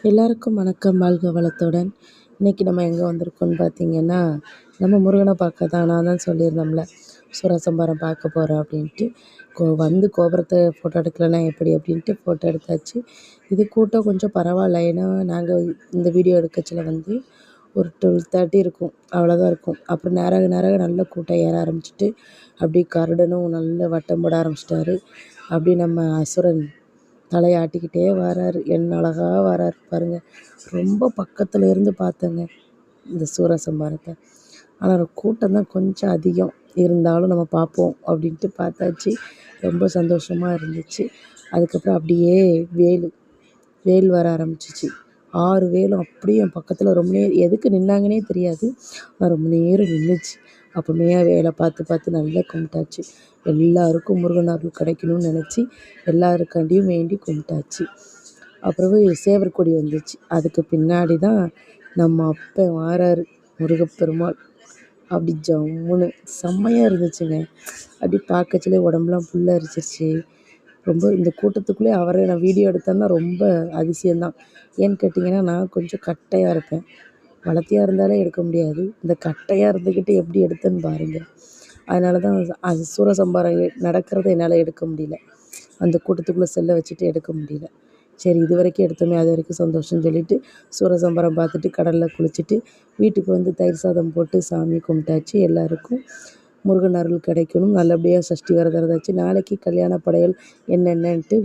எல்லாருக்கும் வணக்கம். வாழ்க வளத்துடன். இன்னைக்கு நம்ம எங்கே வந்திருக்கோம்னு பார்த்தீங்கன்னா, நம்ம முருகனை பார்க்க தான். நான் தான் சொல்லியிருந்தோம்ல, சூரசம்ஹாரம் பார்க்க போகிறோம் அப்படின்ட்டு. கோபுரத்தை ஃபோட்டோ எடுக்கலன்னா எப்படி அப்படின்ட்டு ஃபோட்டோ எடுத்தாச்சு. இது கூட்டம் கொஞ்சம் பரவாயில்ல. ஏன்னா நாங்கள் இந்த வீடியோ எடுக்கச்சில வந்து ஒரு 12:30 இருக்கும். அவ்வளோதான் இருக்கும். அப்புறம் நேராக நேராக நல்ல கூட்டம் ஏற ஆரம்பிச்சுட்டு, அப்படியே கருடனும் நல்ல வட்டம் போட ஆரம்பிச்சிட்டாரு. அப்படி நம்ம அசுரன் தலையாட்டிக்கிட்டே வராரு. என்ன அழகா வராரு பாருங்க. ரொம்ப பக்கத்துல இருந்து பார்த்தேங்க இந்த சூரசம்ஹாரத்தை. ஆனால் கூட்டம் தான் கொஞ்சம் அதிகம். இருந்தாலும் நம்ம பார்ப்போம் அப்படின்ட்டு பார்த்தாச்சு. ரொம்ப சந்தோஷமாக இருந்துச்சு. அதுக்கப்புறம் அப்படியே வேல் வேல் வர ஆரம்பிச்சிச்சு. 6 வேலும் அப்படியே என் பக்கத்தில் ரொம்ப நேரம் எதுக்கு நின்னாங்கன்னே தெரியாது. ஆனால் ரொம்ப நேரம் நின்றுச்சு. அப்புறமே வேலை பார்த்து பார்த்து நல்லா கும்பிட்டாச்சு. எல்லாருக்கும் முருகன் அருள் கிடைக்கணும்னு நினச்சி எல்லாருக்காண்டியும் வேண்டி கும்பிட்டாச்சு. அப்புறவு சேவர் கொடி வந்துச்சு. அதுக்கு பின்னாடி தான் நம்ம அப்பன் வாராரு முருகப்பெருமாள். அப்படி ஜம்முன்னு செம்மையாக இருந்துச்சுங்க. அப்படி பார்க்கச்சிலே உடம்புலாம் ஃபுல்லாக அரிச்சிருச்சு. ரொம்ப இந்த கூட்டத்துக்குள்ளே அவரை நான் வீடியோ எடுத்தேன்னா ரொம்ப அதிசயம்தான். ஏன்னு கேட்டிங்கன்னா, நான் கொஞ்சம் கட்டையாக இருப்பேன். வளர்த்தியாக இருந்தாலே எடுக்க முடியாது. இந்த கட்டையாக இருந்துக்கிட்டு எப்படி எடுத்தேன்னு பாருங்கள். அதனால தான் அது சூரசம்ஹாரம் நடக்கிறத என்னால் எடுக்க முடியல. அந்த கூட்டத்துக்குள்ளே செல்லை வச்சுட்டு எடுக்க முடியல. சரி, இது வரைக்கும் எடுத்தோமே அது வரைக்கும் சந்தோஷம்னு சொல்லிட்டு சூரசம்ஹாரம் பார்த்துட்டு கடலில் குளிச்சுட்டு வீட்டுக்கு வந்து தயிர் சாதம் போட்டு சாமி கும்பிட்டாச்சு. எல்லாருக்கும் முருகன் அருள் கிடைக்கணும். நல்லபடியாக சஷ்டி விரதம் இருந்தாச்சு. நாளைக்கு கல்யாண படையல் என்னென்னன்ட்டு